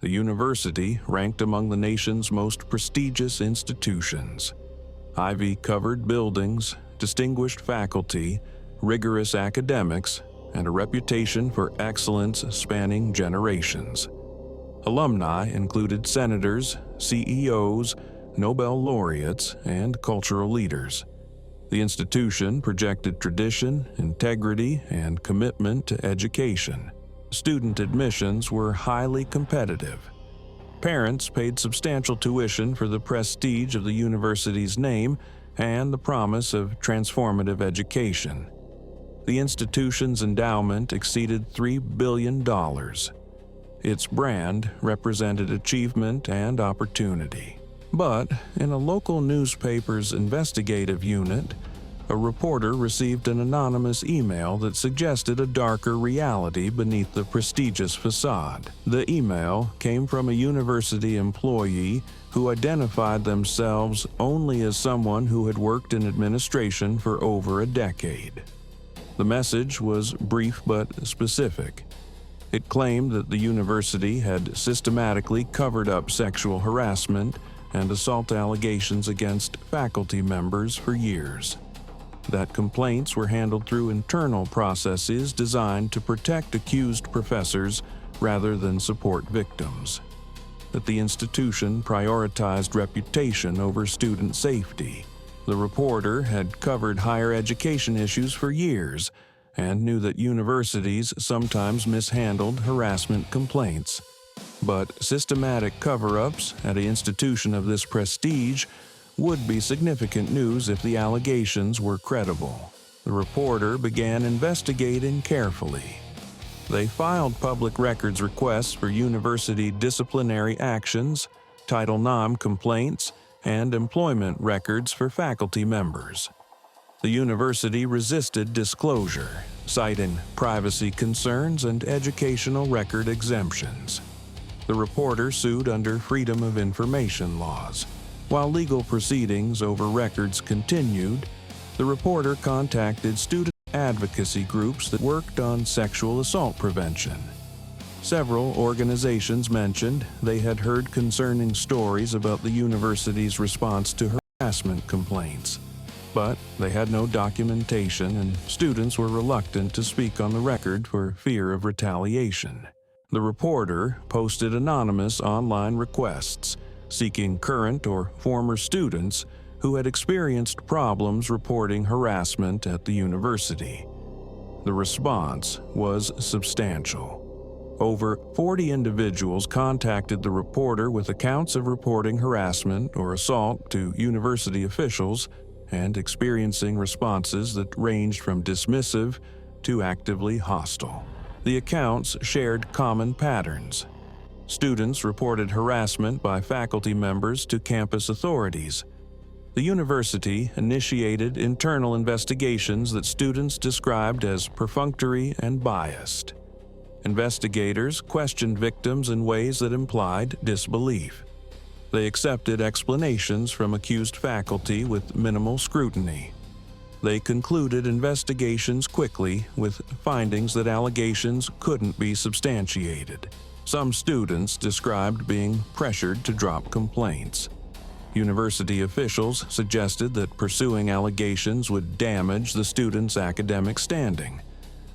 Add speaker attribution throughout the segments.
Speaker 1: The university ranked among the nation's most prestigious institutions. Ivy-covered buildings, distinguished faculty, rigorous academics, and a reputation for excellence spanning generations. Alumni included senators, CEOs, Nobel laureates, and cultural leaders. The institution projected tradition, integrity, and commitment to education. Student admissions were highly competitive. Parents paid substantial tuition for the prestige of the university's name and the promise of transformative education. The institution's endowment exceeded $3 billion. Its brand represented achievement and opportunity. But in a local newspaper's investigative unit, a reporter received an anonymous email that suggested a darker reality beneath the prestigious facade. The email came from a university employee who identified themselves only as someone who had worked in administration for over a decade. The message was brief but specific. It claimed that the university had systematically covered up sexual harassment and assault allegations against faculty members for years. That complaints were handled through internal processes designed to protect accused professors rather than support victims. That the institution prioritized reputation over student safety. The reporter had covered higher education issues for years and knew that universities sometimes mishandled harassment complaints. But systematic cover-ups at an institution of this prestige would be significant news if the allegations were credible. The reporter began investigating carefully. They filed public records requests for university disciplinary actions, Title IX complaints, and employment records for faculty members. The university resisted disclosure, citing privacy concerns and educational record exemptions. The reporter sued under Freedom of Information laws. While legal proceedings over records continued, the reporter contacted student advocacy groups that worked on sexual assault prevention. Several organizations mentioned they had heard concerning stories about the university's response to harassment complaints, but they had no documentation and students were reluctant to speak on the record for fear of retaliation. The reporter posted anonymous online requests seeking current or former students who had experienced problems reporting harassment at the university. The response was substantial. Over 40 individuals contacted the reporter with accounts of reporting harassment or assault to university officials and experiencing responses that ranged from dismissive to actively hostile. The accounts shared common patterns. Students reported harassment by faculty members to campus authorities. The university initiated internal investigations that students described as perfunctory and biased. Investigators questioned victims in ways that implied disbelief. They accepted explanations from accused faculty with minimal scrutiny. They concluded investigations quickly with findings that allegations couldn't be substantiated. Some students described being pressured to drop complaints. University officials suggested that pursuing allegations would damage the students' academic standing,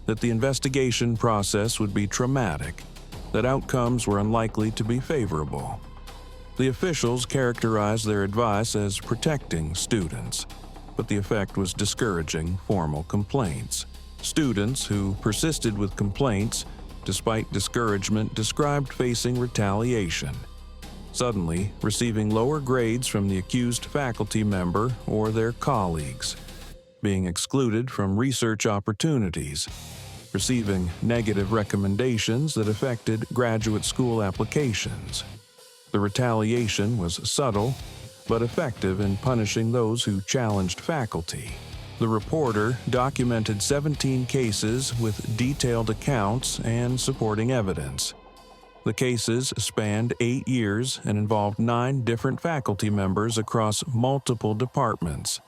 Speaker 1: that the investigation process would be traumatic, that outcomes were unlikely to be favorable. The officials characterized their advice as protecting students, but the effect was discouraging formal complaints. Students who persisted with complaints despite discouragement described facing retaliation, suddenly receiving lower grades from the accused faculty member or their colleagues, being excluded from research opportunities, receiving negative recommendations that affected graduate school applications. The retaliation was subtle, but effective in punishing those who challenged faculty. The reporter documented 17 cases with detailed accounts and supporting evidence. The cases spanned 8 years and involved 9 different faculty members across multiple departments.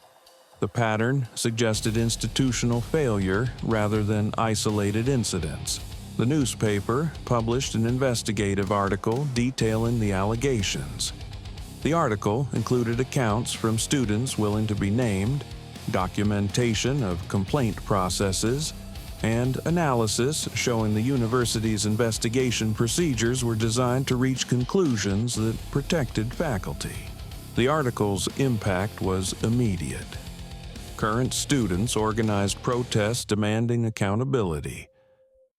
Speaker 1: The pattern suggested institutional failure rather than isolated incidents. The newspaper published an investigative article detailing the allegations. The article included accounts from students willing to be named, documentation of complaint processes, and analysis showing the university's investigation procedures were designed to reach conclusions that protected faculty. The article's impact was immediate. Current students organized protests demanding accountability.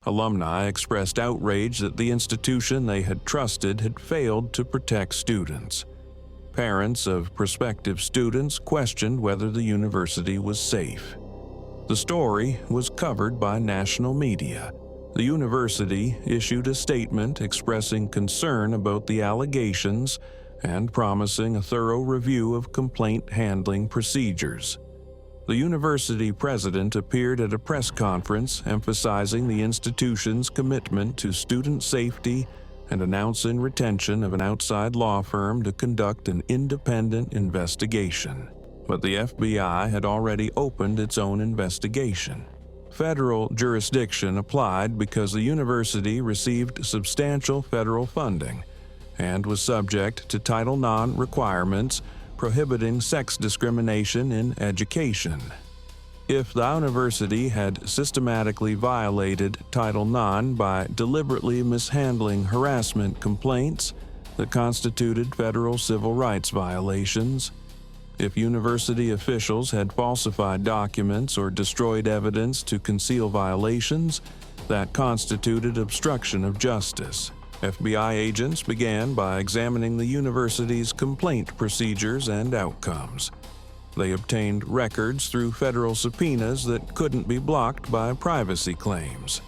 Speaker 1: Alumni expressed outrage that the institution they had trusted had failed to protect students. Parents of prospective students questioned whether the university was safe. The story was covered by national media. The university issued a statement expressing concern about the allegations and promising a thorough review of complaint handling procedures. The university president appeared at a press conference emphasizing the institution's commitment to student safety and announcing retention of an outside law firm to conduct an independent investigation. But the FBI had already opened its own investigation. Federal jurisdiction applied because the university received substantial federal funding and was subject to Title IX requirements prohibiting sex discrimination in education. If the university had systematically violated Title IX by deliberately mishandling harassment complaints that constituted federal civil rights violations, if university officials had falsified documents or destroyed evidence to conceal violations, that constituted obstruction of justice. FBI agents began by examining the university's complaint procedures and outcomes. They obtained records through federal subpoenas that couldn't be blocked by privacy claims.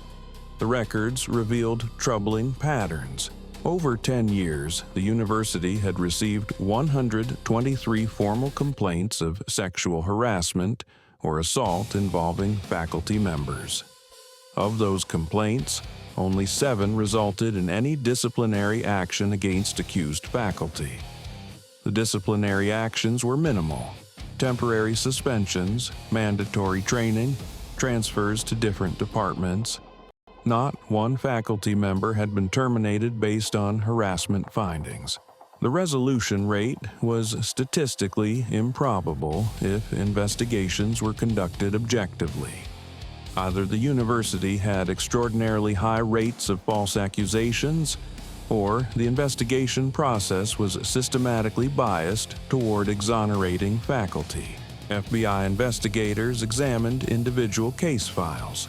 Speaker 1: The records revealed troubling patterns. Over 10 years, the university had received 123 formal complaints of sexual harassment or assault involving faculty members. Of those complaints, only 7 resulted in any disciplinary action against accused faculty. The disciplinary actions were minimal: temporary suspensions, mandatory training, transfers to different departments. Not one faculty member had been terminated based on harassment findings. The resolution rate was statistically improbable if investigations were conducted objectively. Either the university had extraordinarily high rates of false accusations, or the investigation process was systematically biased toward exonerating faculty. FBI investigators examined individual case files.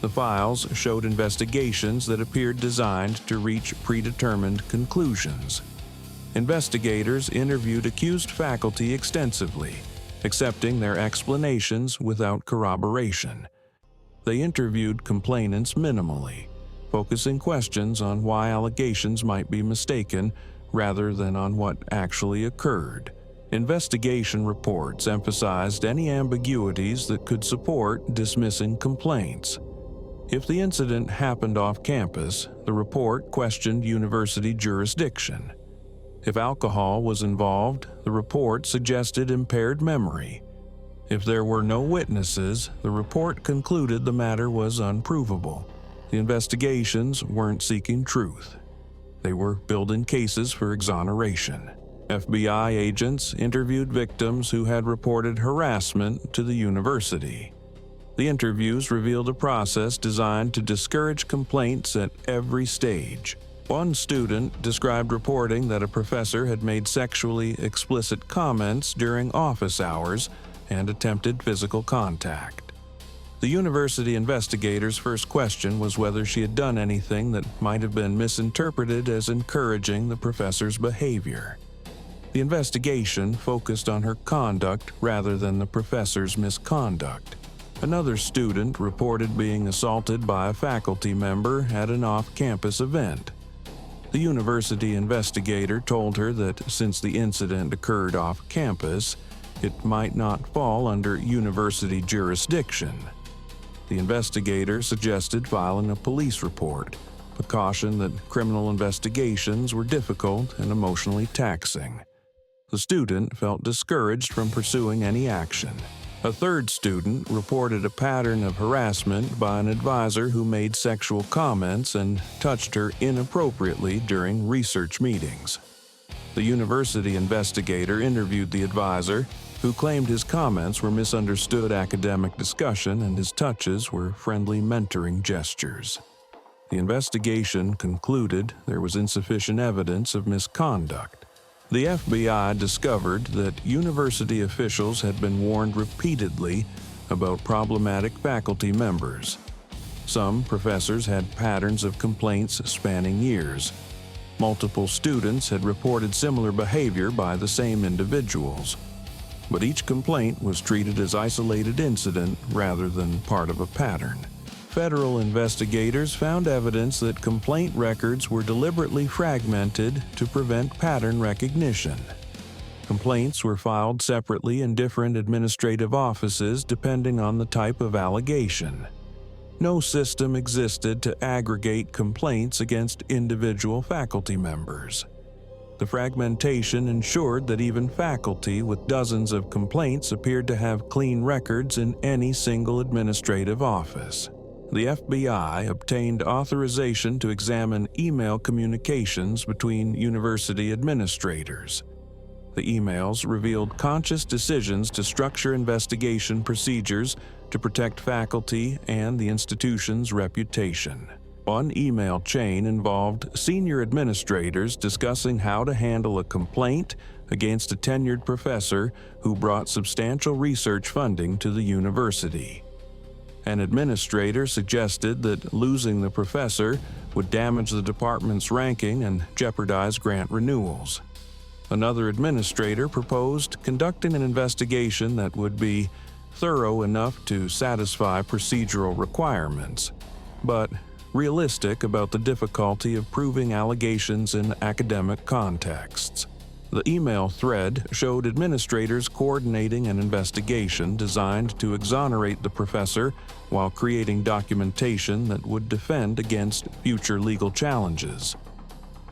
Speaker 1: The files showed investigations that appeared designed to reach predetermined conclusions. Investigators interviewed accused faculty extensively, accepting their explanations without corroboration. They interviewed complainants minimally, focusing questions on why allegations might be mistaken rather than on what actually occurred. Investigation reports emphasized any ambiguities that could support dismissing complaints. If the incident happened off campus, the report questioned university jurisdiction. If alcohol was involved, the report suggested impaired memory. If there were no witnesses, the report concluded the matter was unprovable. The investigations weren't seeking truth. They were building cases for exoneration. FBI agents interviewed victims who had reported harassment to the university. The interviews revealed a process designed to discourage complaints at every stage. One student described reporting that a professor had made sexually explicit comments during office hours and attempted physical contact. The university investigators' first question was whether she had done anything that might have been misinterpreted as encouraging the professor's behavior. The investigation focused on her conduct rather than the professor's misconduct. Another student reported being assaulted by a faculty member at an off-campus event. The university investigator told her that since the incident occurred off-campus, it might not fall under university jurisdiction. The investigator suggested filing a police report, a caution that criminal investigations were difficult and emotionally taxing. The student felt discouraged from pursuing any action. A third student reported a pattern of harassment by an advisor who made sexual comments and touched her inappropriately during research meetings. The university investigator interviewed the advisor, who claimed his comments were misunderstood academic discussion and his touches were friendly mentoring gestures. The investigation concluded there was insufficient evidence of misconduct. The FBI discovered that university officials had been warned repeatedly about problematic faculty members. Some professors had patterns of complaints spanning years. Multiple students had reported similar behavior by the same individuals. But each complaint was treated as isolated incident rather than part of a pattern. Federal investigators found evidence that complaint records were deliberately fragmented to prevent pattern recognition. Complaints were filed separately in different administrative offices depending on the type of allegation. No system existed to aggregate complaints against individual faculty members. The fragmentation ensured that even faculty with dozens of complaints appeared to have clean records in any single administrative office. The FBI obtained authorization to examine email communications between university administrators. The emails revealed conscious decisions to structure investigation procedures to protect faculty and the institution's reputation. One email chain involved senior administrators discussing how to handle a complaint against a tenured professor who brought substantial research funding to the university. An administrator suggested that losing the professor would damage the department's ranking and jeopardize grant renewals. Another administrator proposed conducting an investigation that would be thorough enough to satisfy procedural requirements, but realistic about the difficulty of proving allegations in academic contexts. The email thread showed administrators coordinating an investigation designed to exonerate the professor while creating documentation that would defend against future legal challenges.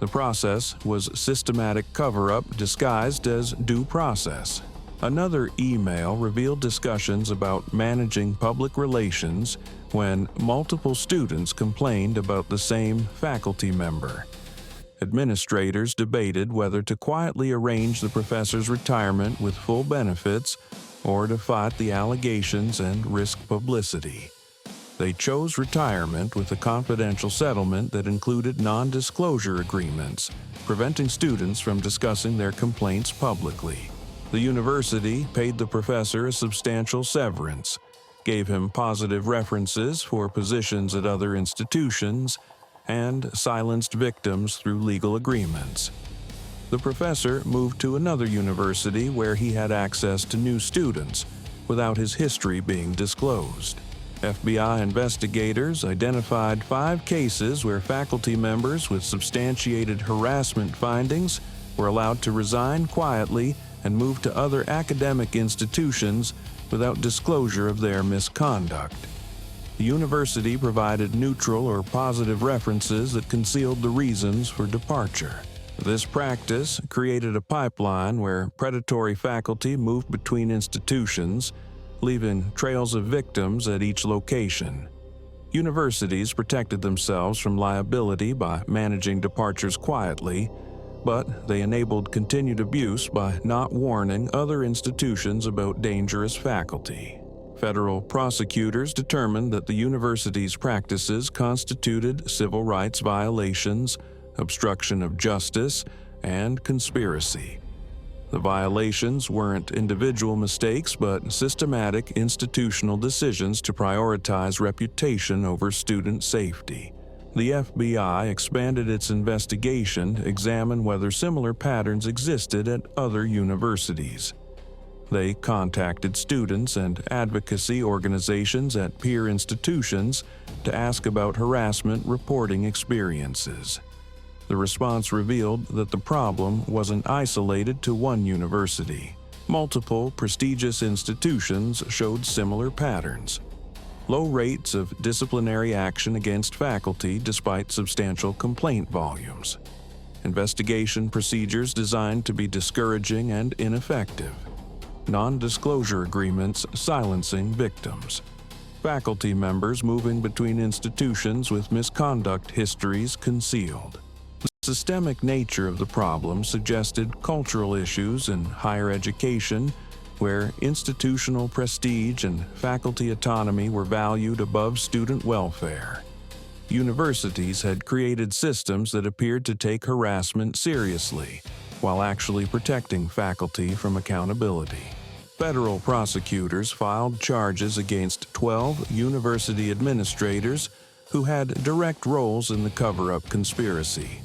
Speaker 1: The process was systematic cover-up disguised as due process. Another email revealed discussions about managing public relations when multiple students complained about the same faculty member. Administrators debated whether to quietly arrange the professor's retirement with full benefits or to fight the allegations and risk publicity. They chose retirement with a confidential settlement that included non-disclosure agreements, preventing students from discussing their complaints publicly. The university paid the professor a substantial severance, gave him positive references for positions at other institutions, and silenced victims through legal agreements. The professor moved to another university where he had access to new students without his history being disclosed. FBI investigators identified 5 cases where faculty members with substantiated harassment findings were allowed to resign quietly and move to other academic institutions without disclosure of their misconduct. The university provided neutral or positive references that concealed the reasons for departure. This practice created a pipeline where predatory faculty moved between institutions, leaving trails of victims at each location. Universities protected themselves from liability by managing departures quietly, but they enabled continued abuse by not warning other institutions about dangerous faculty. Federal prosecutors determined that the university's practices constituted civil rights violations, obstruction of justice, and conspiracy. The violations weren't individual mistakes but systematic institutional decisions to prioritize reputation over student safety. The FBI expanded its investigation to examine whether similar patterns existed at other universities. They contacted students and advocacy organizations at peer institutions to ask about harassment reporting experiences. The response revealed that the problem wasn't isolated to one university. Multiple prestigious institutions showed similar patterns. Low rates of disciplinary action against faculty despite substantial complaint volumes. Investigation procedures designed to be discouraging and ineffective. non-disclosure agreements silencing victims, faculty members moving between institutions with misconduct histories concealed. The systemic nature of the problem suggested cultural issues in higher education, where institutional prestige and faculty autonomy were valued above student welfare. Universities had created systems that appeared to take harassment seriously, while actually protecting faculty from accountability. Federal prosecutors filed charges against 12 university administrators who had direct roles in the cover-up conspiracy.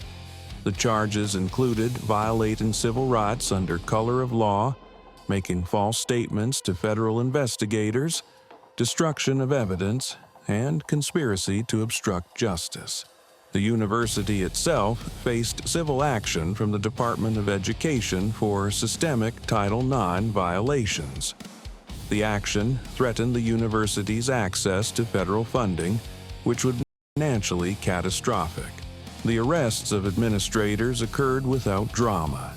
Speaker 1: The charges included violating civil rights under color of law, making false statements to federal investigators, destruction of evidence, and conspiracy to obstruct justice. The university itself faced civil action from the Department of Education for systemic Title IX violations. The action threatened the university's access to federal funding, which would be financially catastrophic. The arrests of administrators occurred without drama.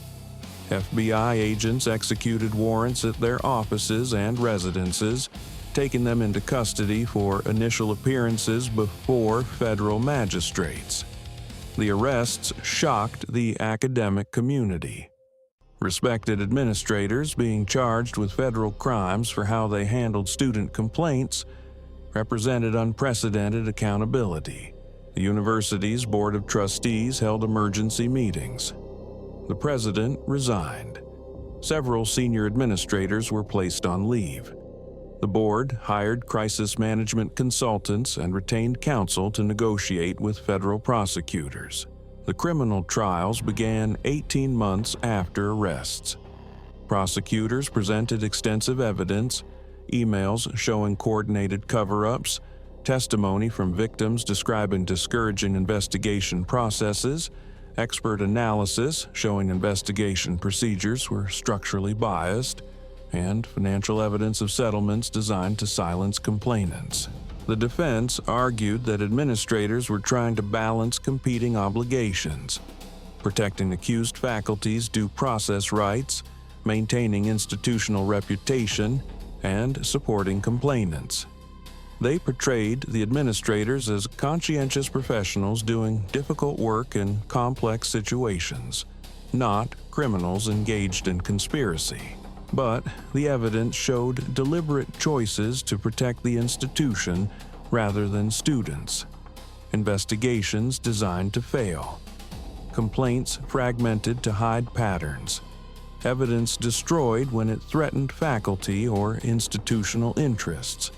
Speaker 1: FBI agents executed warrants at their offices and residences, taking them into custody for initial appearances before federal magistrates. The arrests shocked the academic community. Respected administrators being charged with federal crimes for how they handled student complaints represented unprecedented accountability. The university's Board of Trustees held emergency meetings. The president resigned. Several senior administrators were placed on leave. The board hired crisis management consultants and retained counsel to negotiate with federal prosecutors. The criminal trials began 18 months after arrests. Prosecutors presented extensive evidence, emails showing coordinated cover-ups, testimony from victims describing discouraging investigation processes, expert analysis showing investigation procedures were structurally biased, and financial evidence of settlements designed to silence complainants. The defense argued that administrators were trying to balance competing obligations, protecting accused faculty's due process rights, maintaining institutional reputation, and supporting complainants. They portrayed the administrators as conscientious professionals doing difficult work in complex situations, not criminals engaged in conspiracy. But the evidence showed deliberate choices to protect the institution rather than students. Investigations designed to fail. Complaints fragmented to hide patterns. Evidence destroyed when it threatened faculty or institutional interests.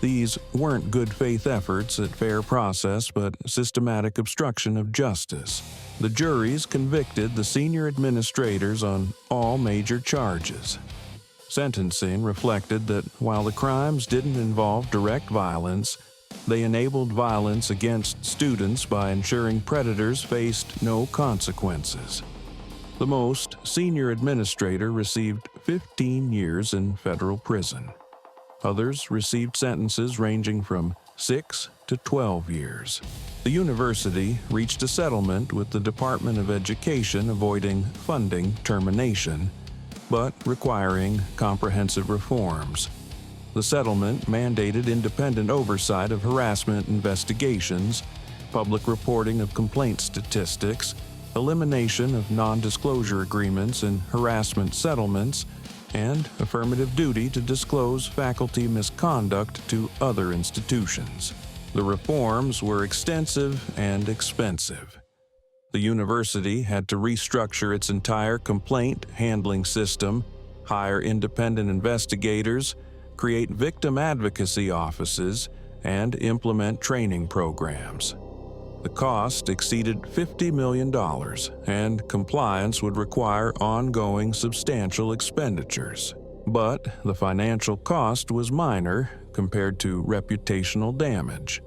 Speaker 1: These weren't good faith efforts at fair process, but systematic obstruction of justice. The juries convicted the senior administrators on all major charges. Sentencing reflected that while the crimes didn't involve direct violence, they enabled violence against students by ensuring predators faced no consequences. The most senior administrator received 15 years in federal prison. Others received sentences ranging from 6 to 12 years. The university reached a settlement with the Department of Education avoiding funding termination, but requiring comprehensive reforms. The settlement mandated independent oversight of harassment investigations, public reporting of complaint statistics, elimination of non-disclosure agreements in harassment settlements, and affirmative duty to disclose faculty misconduct to other institutions. The reforms were extensive and expensive. The university had to restructure its entire complaint handling system, hire independent investigators, create victim advocacy offices, and implement training programs. The cost exceeded $50 million, and compliance would require ongoing substantial expenditures. But the financial cost was minor compared to reputational damage.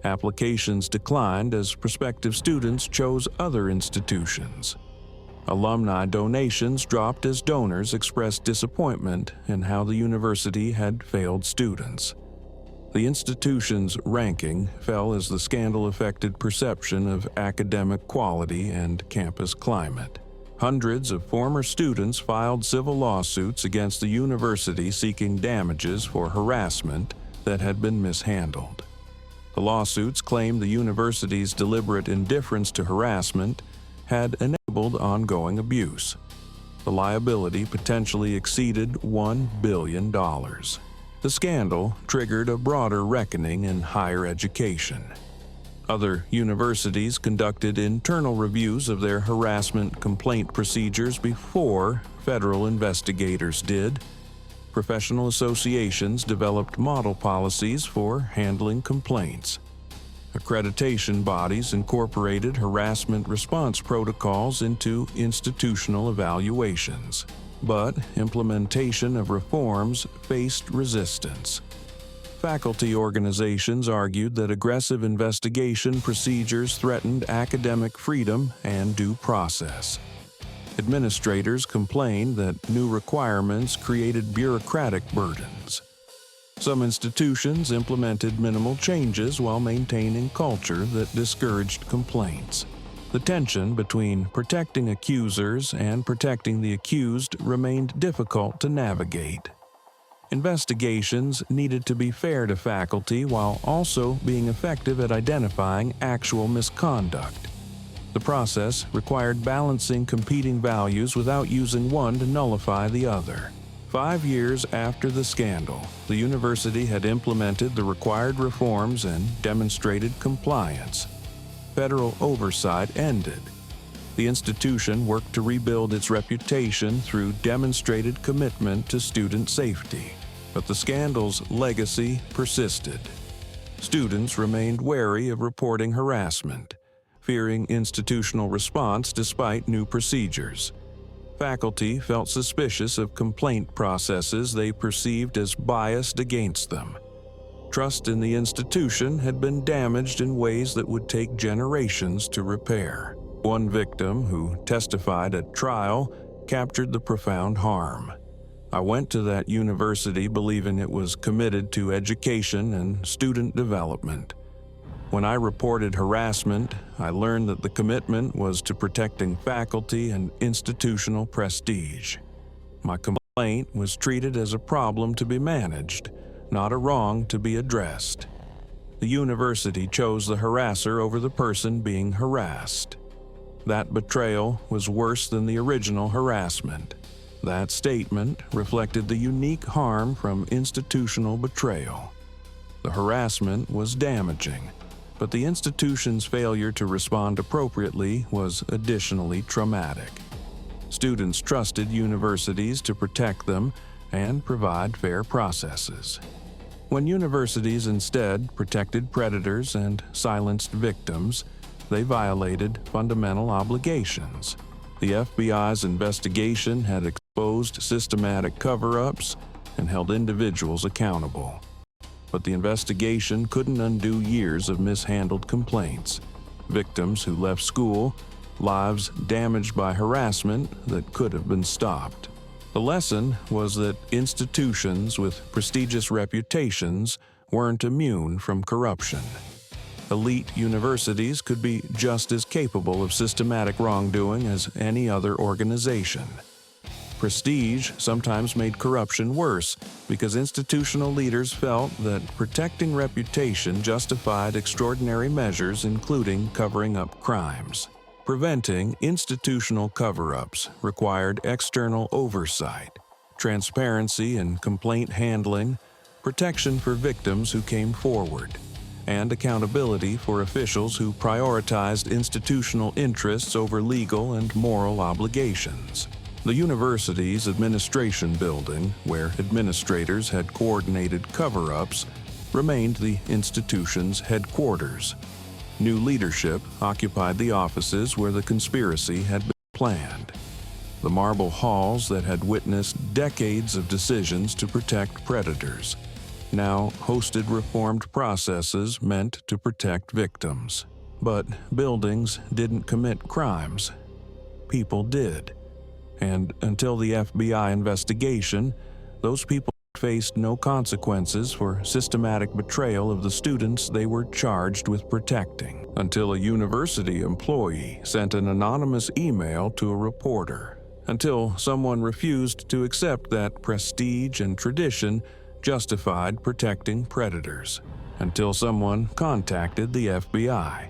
Speaker 1: Applications declined as prospective students chose other institutions. Alumni donations dropped as donors expressed disappointment in how the university had failed students. The institution's ranking fell as the scandal affected perception of academic quality and campus climate. Hundreds of former students filed civil lawsuits against the university seeking damages for harassment that had been mishandled. The lawsuits claimed the university's deliberate indifference to harassment had enabled ongoing abuse. The liability potentially exceeded $1 billion. The scandal triggered a broader reckoning in higher education. Other universities conducted internal reviews of their harassment complaint procedures before federal investigators did. Professional associations developed model policies for handling complaints. Accreditation bodies incorporated harassment response protocols into institutional evaluations, but implementation of reforms faced resistance. Faculty organizations argued that aggressive investigation procedures threatened academic freedom and due process. Administrators complained that new requirements created bureaucratic burdens. Some institutions implemented minimal changes while maintaining culture that discouraged complaints. The tension between protecting accusers and protecting the accused remained difficult to navigate. Investigations needed to be fair to faculty while also being effective at identifying actual misconduct. The process required balancing competing values without using one to nullify the other. 5 years after the scandal, the university had implemented the required reforms and demonstrated compliance. Federal oversight ended. The institution worked to rebuild its reputation through demonstrated commitment to student safety, but the scandal's legacy persisted. Students remained wary of reporting harassment, fearing institutional response despite new procedures. Faculty felt suspicious of complaint processes they perceived as biased against them. Trust in the institution had been damaged in ways that would take generations to repair. One victim, who testified at trial, captured the profound harm. I went to that university believing it was committed to education and student development. When I reported harassment, I learned that the commitment was to protecting faculty and institutional prestige. My complaint was treated as a problem to be managed, not a wrong to be addressed. The university chose the harasser over the person being harassed. That betrayal was worse than the original harassment. That statement reflected the unique harm from institutional betrayal. The harassment was damaging, but the institution's failure to respond appropriately was additionally traumatic. Students trusted universities to protect them and provide fair processes. When universities instead protected predators and silenced victims, they violated fundamental obligations. The FBI's investigation had exposed systematic cover-ups and held individuals accountable. But the investigation couldn't undo years of mishandled complaints, victims who left school, lives damaged by harassment that could have been stopped. The lesson was that institutions with prestigious reputations weren't immune from corruption. Elite universities could be just as capable of systematic wrongdoing as any other organization. Prestige sometimes made corruption worse because institutional leaders felt that protecting reputation justified extraordinary measures, including covering up crimes. Preventing institutional cover-ups required external oversight, transparency in complaint handling, protection for victims who came forward, and accountability for officials who prioritized institutional interests over legal and moral obligations. The university's administration building, where administrators had coordinated cover-ups, remained the institution's headquarters. New leadership occupied the offices where the conspiracy had been planned. The marble halls that had witnessed decades of decisions to protect predators now hosted reformed processes meant to protect victims. But buildings didn't commit crimes. People did. And until the FBI investigation, those people faced no consequences for systematic betrayal of the students they were charged with protecting, until a university employee sent an anonymous email to a reporter, until someone refused to accept that prestige and tradition justified protecting predators, until someone contacted the FBI.